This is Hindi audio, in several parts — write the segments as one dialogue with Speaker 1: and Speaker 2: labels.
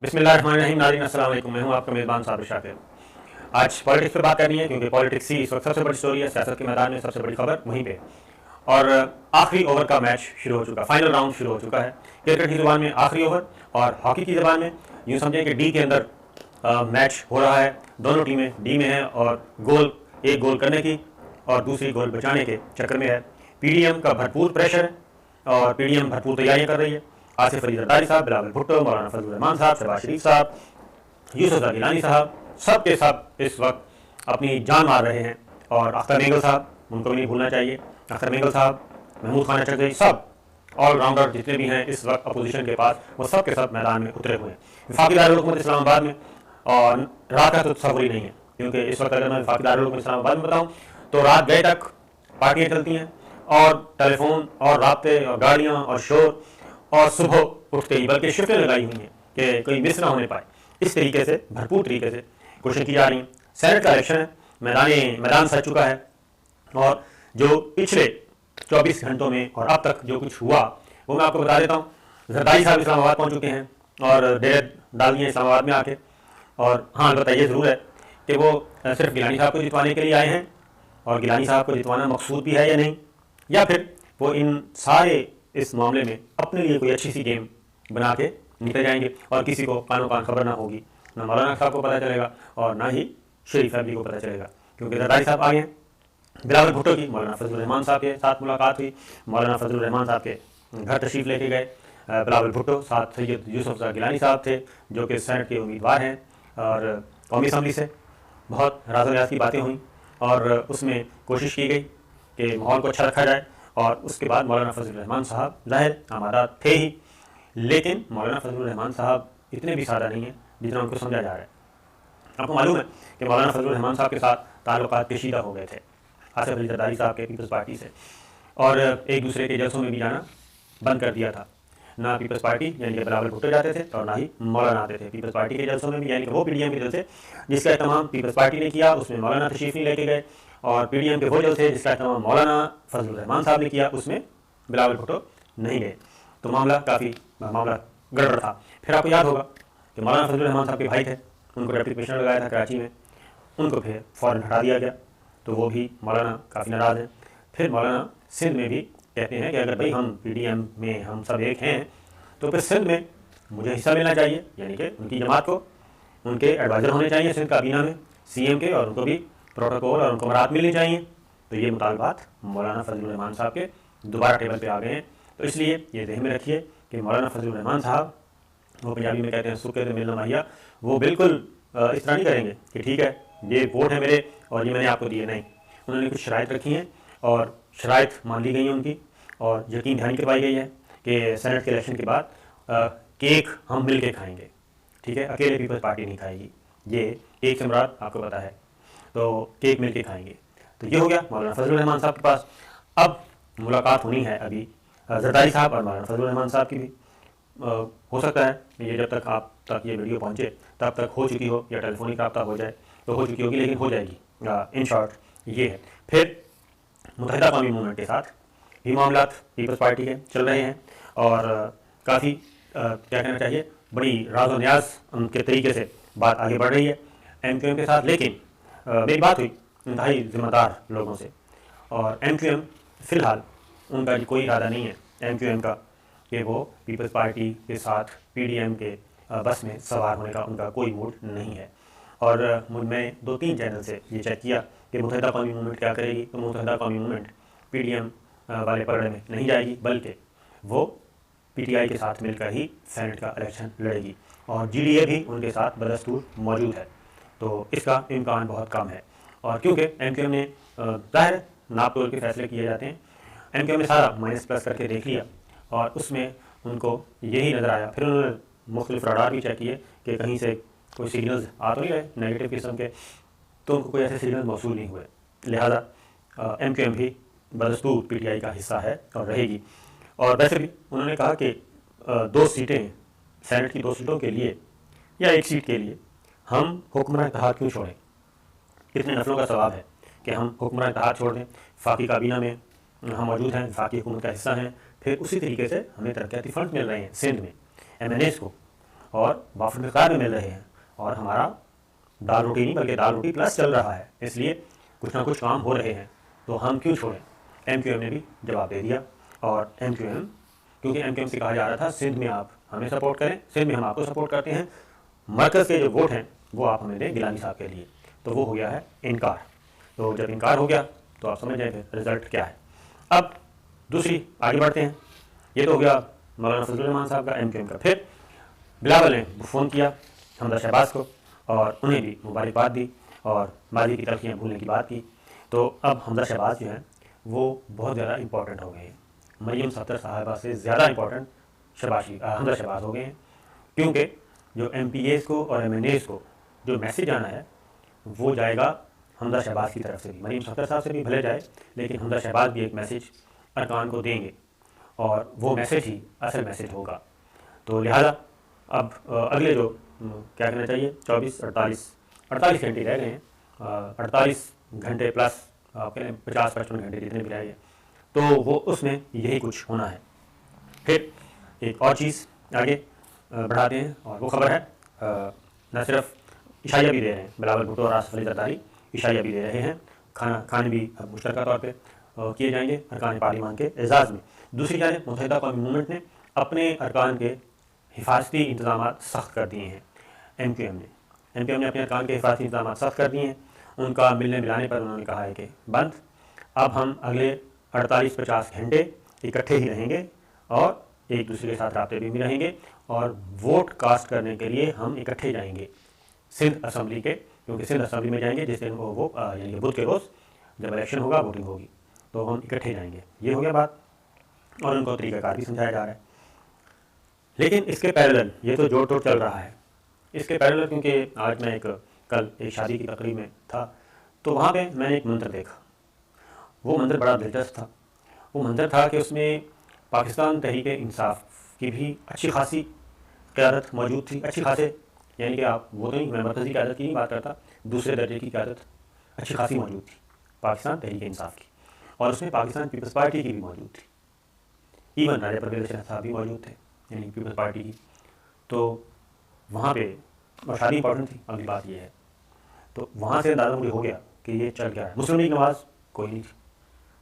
Speaker 1: बिस्मिल्लाहिर्रहमानिर्रहीम। नाज़रीन अस्सलाम वालेकुम। मैं हूं आपका मेज़बान साबिर शाकिर। आज पॉलिटिक्स पर बात करनी है क्योंकि पॉलिटिक्स ही इस वक्त सबसे बड़ी स्टोरी है। सियासत के मैदान में सबसे बड़ी खबर वहीं पे। और आखिरी ओवर का मैच शुरू हो चुका, फाइनल राउंड शुरू हो चुका है। क्रिकेट की ज़ुबान में आखिरी ओवर और हॉकी की ज़बान में यूँ समझें कि डी के अंदर मैच हो रहा है। दोनों टीमें डी में हैं और एक गोल करने की और दूसरी गोल बचाने के चक्कर में है। पीडीएम का भरपूर प्रेशर है और पीडीएम भरपूर तैयारियां कर रही है। आसिफ अली जरदारी साहब, बिलावल भुट्टो, मौलाना फजलुर रहमान साहब, शहबाज शरीफ साहब, यूसुफ गिलानी साहब, सब के सब इस वक्त अपनी जान मार रहे हैं। और अख्तर मेंगल साहब, उनको भी नहीं भूलना चाहिए। अख्तर मेंगल साहब, महमूद खान चौधरी, सब ऑलराउंडर जितने भी हैं इस वक्त अपोजिशन के पास, वो सब के सब मैदान में उतरे हुए हैं। वफाकी दारुल इस्लामाबाद में और रात का तो तस्वुर ही नहीं है, क्योंकि इस वक्त अगर मैं वफाकी दारुल इस्लामाबाद में बताऊँ तो रात गए तक पार्टियाँ चलती हैं और टेलीफोन और राब्ते और गाड़ियाँ और शोर, और सुबह उठते ही बल्कि शिफ्टें लगाई हुई हैं कि कोई मिस ना होने पाए। इस तरीके से भरपूर तरीके से कोशिश की जा रही है। सेनेट का इलेक्शन है, मैदान सज चुका है और जो पिछले 24 घंटों में और अब तक जो कुछ हुआ वो मैं आपको बता देता हूँ। जरदारी साहब इस्लामाबाद पहुँच चुके हैं और डेरे डाल दिए इस्लामाबाद में आके। और हाँ, बताइए ज़रूर है कि वो सिर्फ गिलानी साहब को जितवाने के लिए आए हैं और गिलानी साहब को जितवाना मकसूद भी है या नहीं, या फिर वो इन सारे इस मामले में अपने लिए कोई अच्छी सी गेम बना के निकल जाएंगे और किसी को कानो कान खबर ना होगी, ना मौलाना साहब को पता चलेगा और ना ही शरीफ फैमिली को पता चलेगा। क्योंकि जरदारी साहब आ गए हैं। बिलावल भुट्टो की मौलाना फजलुर रहमान साहब के साथ मुलाकात हुई। मौलाना फजलुर रहमान साहब के घर तशरीफ़ लेके गए बिलावल भुट्टो। साथ सैयद यूसुफ गिलानी साहब थे जो कि सेनेट के उम्मीदवार हैं और कौमी असम्बली से। बहुत राज़ो न्याज़ की बातें हुई और उसमें कोशिश की गई कि माहौल को अच्छा रखा जाए। और उसके बाद मौलाना फजलुर रहमान साहब ज़ाहिर आमादा थे ही, लेकिन मौलाना फजलुर रहमान साहब इतने भी सादा नहीं है जितना उनको समझा जा रहा है। आपको मालूम है कि मौलाना फजलुर रहमान साहब के साथ ताल्लुकात पेचीदा हो गए थे आसिफ अली जरदारी साहब के पीपल्स पार्टी से, और एक दूसरे के जलसों में भी जाना बंद कर दिया था। ना पीपल्स पार्टी यानी कि बिलावल भुट्टो जाते थे और ना ही मौलाना आते थे पीपल्स पार्टी के जलसों में भी, यानी कि वो पीडीएम के जलसे जिसका अहतमाम पीपल्स पार्टी ने किया उसमें मौलाना तशरीफ नहीं लेके गए, और पीडीएम के वो जलसे जिसका अहतमाम मौलाना फजलुर रहमान साहब ने किया उसमें बिलावल भुट्टो नहीं गए। तो मामला गड़बड़ था। फिर आपको याद होगा कि मौलाना फजलुर रहमान साहब के भाई थे, उनको डिप्टी कमिश्नर लगाया था कराची में, उनको फिर फ़ौरन हटा दिया गया। तो वो भी मौलाना काफ़ी नाराज़ हैं। फिर मौलाना सिंध में भी कहते हैं कि अगर भाई हम पीडीएम में हम सब एक हैं तो फिर सिंध में मुझे हिस्सा मिलना चाहिए, यानी कि उनकी जमात को उनके एडवाइज़र होने चाहिए सिंध काबीना में सीएम के, और उनको भी प्रोटोकॉल और उनको मराहत मिलनी चाहिए। तो ये मुतालबात मौलाना फजलुर रहमान साहब के दोबारा टेबल पे आ गए हैं। तो इसलिए ये ध्यान में रखिए कि मौलाना फजलुर रहमान साहब, वो पंजाबी में कहते हैं सुखे तो मिलना माहिया, वो बिल्कुल इस तरह नहीं करेंगे कि ठीक है ये वोट है मेरे और ये मैंने आपको दिए, नहीं। उन्होंने कुछ शराइत रखी हैं और शराइत मान ली गई हैं उनकी, और यकीन दहानी करवाई गई है कि सेनेट के इलेक्शन के बाद केक हम मिल के खाएँगे, ठीक है, अकेले पीपल्स पार्टी नहीं खाएगी। ये केक से मुराद आपको पता है, तो केक मिल के खाएँगे। तो ये हो गया मौलाना फजलुर रहमान साहब के पास। अब मुलाकात होनी है अभी जरदारी साहब और मौलाना फजलुर रहमान साहब की भी। हो सकता है ये जब तक आप तक ये वीडियो पहुँचे तब तक हो चुकी हो, या टेलीफोनिक रब्ता हो जाए तो हो चुकी होगी, लेकिन हो जाएगी। इन शॉर्ट ये है। फिर मुत्तहिदा कौमी मूवमेंट के साथ ये मामला पीपल्स पार्टी के चल रहे हैं और काफ़ी क्या कहना चाहिए, बड़ी राज़ो न्याज़ के तरीके से बात आगे बढ़ रही है एमक्यूएम के साथ। लेकिन मेरी बात हुई इंतहाई ज़िम्मेदार लोगों से, और एमक्यूएम फ़िलहाल उनका कोई इरादा नहीं है एमक्यूएम का कि वो पीपल्स पार्टी के साथ पीडीएम के बस में सवार होने का उनका कोई मूड नहीं है। और मैं 2-3 चैनल से ये चेक किया कि मुत्तहिदा कौमी मूवमेंट क्या करेगी, तो मुत्तहिदा कौमी मूवमेंट पीडीएम वाले पलड़े में नहीं जाएगी, बल्कि वो पीटीआई के साथ मिलकर ही सेनेट का इलेक्शन लड़ेगी, और जीडीए भी उनके साथ बदस्तूर मौजूद है। तो इसका इम्कान बहुत कम है। और क्योंकि एमक्यूएम ने ज़ाहिर नाप तोल के फैसले किए जाते हैं, एमक्यूएम ने सारा माइनस प्लस करके देख लिया और उसमें उनको यही नज़र आया। फिर उन्होंने मुख्तलिफ रडार भी चेक किए कि कहीं से कोई सिग्नल्स आ तो नहीं रहे नेगेटिव किस्म के, तो उनको कोई ऐसे सिग्नल मौसूल नहीं हुए। लिहाजा एमक्यूएम भी बदस्तूर पीटीआई का हिस्सा है और रहेगी। और वैसे भी उन्होंने कहा कि 2 सीटें सेनेट की 2 सीटों के लिए या 1 सीट के लिए हम हुक्मरान इत्तेहाद क्यों छोड़ें। कितने नस्लों का सवाब है कि हम हुक्मरान इत्तेहाद छोड़ दें। फाकी काबीना में हम मौजूद हैं, फाकी हुकूमत का हिस्सा हैं, फिर उसी तरीके से हमें तरक्याती फ़ंड मिल रहे हैं सिंध में एमएनएस को, और वाफिर मिक़दार में मिल रहे हैं, और हमारा दाल रोटी नहीं बल्कि दाल रोटी प्लस चल रहा है, इसलिए कुछ ना कुछ काम हो रहे हैं, तो हम क्यों छोड़ें। MQM ने भी जवाब दे दिया, और MQM, क्योंकि MQM से कहा जा रहा था सिंध में आप हमें सपोर्ट करें, सिंध में हम आपको सपोर्ट करते हैं, मरकज़ के जो वोट हैं वो आप हमें दें गिलानी साहब के लिए, तो वो हो गया है इनकार। तो जब इनकार हो गया तो आप समझ जाए फिर रिजल्ट क्या है। अब दूसरी आगे बढ़ते हैं, ये तो हो गया मौलाना फजलुर रहमान साहब का MQM का। फिर बिलावल ने फ़ोन किया हमजा शहबाज को और उन्हें भी मुबारकबाद दी और माजी की तलखियाँ भूलने की बात की। तो अब हमजा शहबाज जो हैं वो बहुत ज़्यादा इंपॉर्टेंट हो गए हैं, मरियम सफ़दर साहिबा से ज़्यादा इंपॉर्टेंट हमजा शहबाज हो गए हैं, क्योंकि जो MPAs को और MNAs को जो मैसेज आना है वो जाएगा हमजा शहबाज की तरफ से भी, मरियम सफ़दर साहब से भी भले जाए, लेकिन हमजा शहबाज भी एक मैसेज अरकान को देंगे और वो मैसेज ही असल मैसेज होगा। तो लिहाजा अब अगले जो क्या कहना चाहिए 48 घंटे रह गए हैं, 48 घंटे प्लस आप कहें 50-55 घंटे जितने भी रह गए, तो वो उसमें यही कुछ होना है। फिर एक और चीज़ आगे बढ़ाते हैं, और वो खबर है न सिर्फ इशाइया भी दे रहे हैं, बिलावल भुट्टो और आसिफ अली जरदारी इशाइया भी दे रहे हैं, खाने भी मुश्तरका तौर पे किए जाएंगे अरकान पार्लिमान के एजाज़ में। दूसरी जानिब मुत्तहिदा कौमी मूवमेंट ने अपने अरकान के हिफाजती इंतजाम सख्त कर दिए हैं। MQM ने अपने अरकान के हिफाजती इंतजाम सख्त कर दिए हैं। उनका मिलने मिलाने पर उन्होंने कहा है कि बंद, अब हम अगले 48-50 घंटे इकट्ठे ही रहेंगे और एक दूसरे के साथ राब्ते भी रहेंगे, और वोट कास्ट करने के लिए हम इकट्ठे जाएंगे सिंध असम्बली के, क्योंकि सिंध असम्बली में जाएंगे जिस दिन वो यानी कि बुध के रोज़ जब इलेक्शन होगा, वोटिंग होगी, तो हम इकट्ठे जाएंगे। ये हो गया बात, और उनको तरीक़ाकार भी समझाया जा रहा है। लेकिन इसके पैरेलल ये तो जोड़ तोड़ चल रहा है, इसके पैरेलल क्योंकि आज मैं कल एक शादी की तकरीब में था, तो वहाँ पे मैंने एक मंजर देखा। वो मंजर बड़ा दिलचस्प था। वो मंजर था कि उसमें पाकिस्तान तहरीक इंसाफ की भी अच्छी खासी क़यादत मौजूद थी, अच्छी खासे, यानी कि आप वो तो नहीं, मैं मरकज़ी क़यादत की नहीं बात करता, दूसरे दर्जे की क़यादत अच्छी खासी मौजूद थी पाकिस्तान तहरीक इंसाफ की, और उसमें पाकिस्तान पीपल्स पार्टी की भी मौजूद थी, इवन राजा परवेज़ साहब भी मौजूद थे यानी पीपल्स पार्टी की। तो वहाँ पे और शादी इंपॉर्टेंट थी। अगली बात ये है, तो वहाँ से अंदाज़ा मुझे हो गया कि ये चल क्या है। मुस्लिम लीग नवाज़ कोई नहीं थी,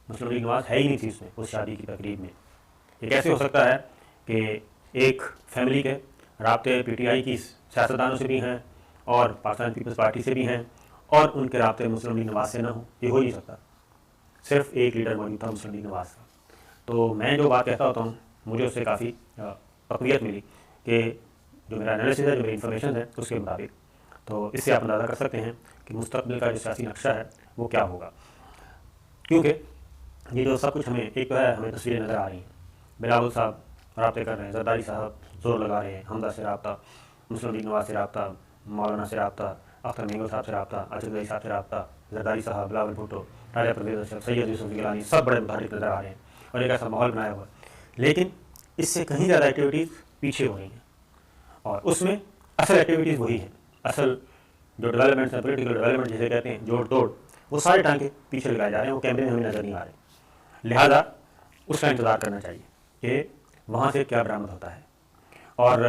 Speaker 1: मुस्लिम लीग नवाज़ है ही नहीं थी उसमें, उस शादी की तकरीब में। ये कैसे हो सकता है कि एक फैमिली के राब्ते PTI की सियासतदानों से भी हैं और पाकिस्तान पीपल्स पार्टी से भी हैं, और उनके राब्ते मुस्लिम लीग नवाज़ से ना हो, ये हो ही नहीं सकता। सिर्फ एक लीडर मौजूद था मुस्लिम लीग नवाज़ का। तो मैं जो बात कहता होता हूँ, मुझे उससे काफ़ी तक़वियत मिली कि जो मेरा एनालिसिस है, जो मेरी इन्फॉर्मेशन है, उसके मुताबिक, तो इससे आप अंदाज़ा कर सकते हैं कि मुस्तक़बिल का जो सियासी नक्शा है वो क्या होगा। क्योंकि ये जो सब कुछ हमें, एक तो है हमें तस्वीरें नज़र आ रही हैं, बिलावल साहब राब्ते कर रहे हैं, जरदारी साहब जोर लगा रहे हैं, हमजा से रब्ता, मुस्लिम लीग नवाज़ से रब्ता, मौलाना से रब्ता, अख्तर मेंगल साहब से रब्ता, अजहर साहब से रब्ता, जरदारी साहब, बिलावल भुट्टो, राजा परवेज़ साहब, सैयद यूसुफ गिलानी, सब बड़े मुतारिफ नज़र आ रहे हैं और एक ऐसा माहौल बनाया हुआ है। लेकिन इससे कहीं ज़्यादा एक्टिविटीज़ पीछे हो रही हैं, और उसमें असल एक्टिविटीज़ वही हैं, असल जो डेवलपमेंट्स हैं, पोलिटिकल डेवलपमेंट जिसे कहते हैं, जोड़ तोड़, वो सारे टांके पीछे लगाए जा रहे हैं, वो कैमरे में हमें नज़र नहीं आ रहे। लिहाजा उसका इंतज़ार करना चाहिए कि वहाँ से क्या बरामद होता है। और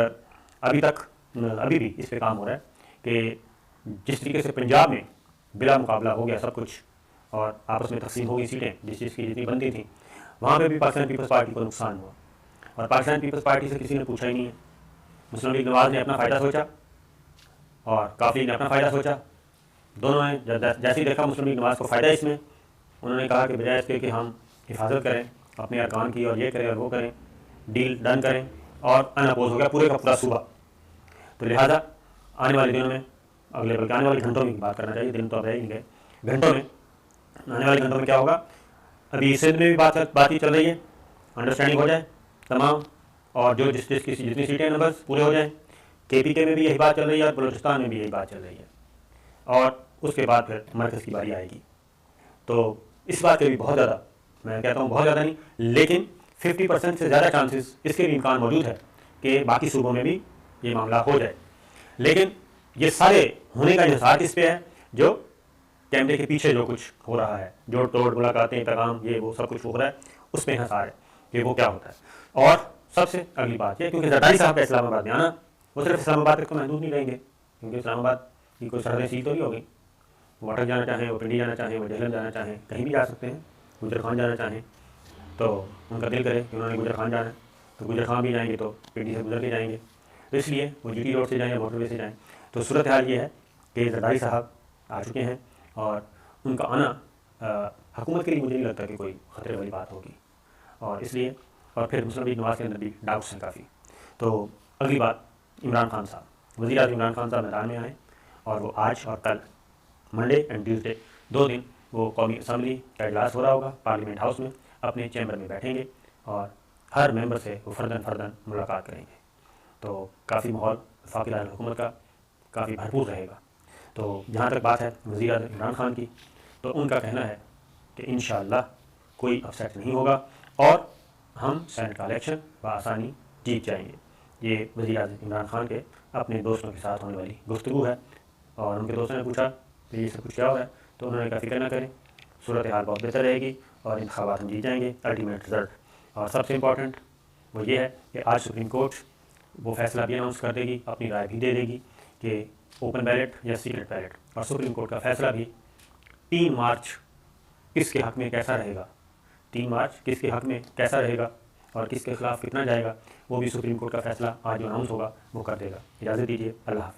Speaker 1: अभी भी इस पर काम हो रहा है कि जिस तरीके से पंजाब में बिला मुकाबला हो गया सब कुछ, और आपस में तकसीम हो गई सीटें जिस चीज़ की जितनी बनती थी, वहाँ पे भी पाकिस्तान पीपल्स पार्टी को नुकसान हुआ, और पाकिस्तान पीपल्स पार्टी से किसी ने पूछा ही नहीं है। मुस्लिम लीग नवाज़ ने अपना फ़ायदा सोचा और काफ़ी ने अपना फ़ायदा सोचा, दोनों ने जैसे ही देखा मुस्लिम लीग नवाज़ को फ़ायदा इसमें, उन्होंने कहा कि बजाय इसके कि हम हिफाजत करें अपने अरकान की और ये करें और वो करें, डील डन करें, और अनअपोज हो गया पूरे का पूरा सूबा। तो लिहाजा आने वाले दिनों में, बल्कि आने वाले घंटों में बात करना चाहिए, दिन तो अब रह ही नहीं गए, घंटों में, आने वाले घंटों में क्या होगा। अभी सिंध में भी बात ही चल रही है, अंडरस्टैंडिंग हो जाए तमाम, और जो जितनी सीटें नंबर्स पूरे हो जाएँ। KPK में भी यही बात चल रही है और बलूचिस्तान में भी यही बात चल रही है, और उसके बाद फिर मरकज़ की बारी आएगी। तो इस बात के भी बहुत ज़्यादा, मैं कहता हूँ बहुत ज़्यादा नहीं, लेकिन 50% से ज़्यादा चांसेस इसके भी इम्कान मौजूद है कि बाकी सूबों में भी ये मामला हो जाए। लेकिन ये सारे होने का इंतज़ार किस पे है, जो कैमरे के पीछे जो कुछ हो रहा है, जोड़ तोड़, मुलाकातें, पैगाम, ये वो सब कुछ हो रहा है, उस पर इंतज़ार है कि वो क्या होता है। और सबसे अगली बात ये, क्योंकि जरदारी साहब का इस्लामाबाद में आना वो सिर्फ इस्लामाबाद तक तो महदूद नहीं रहेंगे, क्योंकि इस्लामाबाद की कोई सरहदें सील तो नहीं होगी। वो अटक जाना चाहें, वो पिंडी जाना चाहें, वो जेहलम जाना चाहें, कहीं भी जा सकते हैं। गुजर खान जाना चाहें तो उनका दिल करे कि उन्होंने गुजर खान जाना है, तो गुजर खान भी जाएंगे तो पिंडी से गुजर के जाएंगे। तो इसलिए वो जीटी रोड से जाएँ या मोटरवे से जाएँ। तो सूरत हाल ये है कि जरदारी साहब आ चुके हैं और उनका आना हुकूमत के लिए मुझे नहीं लगता कि कोई ख़तरे वाली बात होगी। और इसलिए और फिर मुस्लिम लीग नवाज़ के अंदर भी डाउट्स हैं काफ़ी। तो अगली बात, इमरान खान साहब, वज़ीर आज़म इमरान खान साहब मैदान में आए और वो आज और कल मंडे एंड ट्यूसडे 2 दिन वो कौमी असम्बली का इजलास हो रहा होगा पार्लियामेंट हाउस में, अपने चैम्बर में बैठेंगे और हर मेंबर से वो फ़र्दन मुलाकात करेंगे। तो काफ़ी माहौल वफाकी दारुल-हुकूमत का काफ़ी भरपूर रहेगा। तो जहाँ तक बात है वज़ीर आज़म इमरान खान की, तो उनका कहना है कि इंशाअल्लाह कोई अपसेट नहीं होगा और हम सेनेट का इलेक्शन बआसानी जीत जाएंगे। ये वज़ीर आज़म इमरान खान के अपने दोस्तों के साथ होने वाली गुफ्तगू है। और उनके दोस्तों ने पूछा कि ये सब कुछ क्या हो रहा है, तो उन्होंने कहा फ़िक्र ना करें, सूरत हाल बहुत बेहतर रहेगी और इंतखाबात हम जीत जाएंगे, अल्टीमेट रिजल्ट। और सबसे इम्पॉर्टेंट वो ये है कि आज सुप्रीम कोर्ट वो फैसला भी अनाउंस कर देगी, अपनी राय भी दे देगी कि ओपन बैलेट या सीक्रेट बैलेट। और सुप्रीम कोर्ट का फैसला भी 3 मार्च किसके हक़ में कैसा रहेगा, 3 मार्च किसके हक़ में कैसा रहेगा और किसके खिलाफ कितना जाएगा, वो भी सुप्रीम कोर्ट का फैसला आज जो अनाउंस होगा वो कर देगा। इजाज़त दीजिए, अल्लाह हाफ़िज़।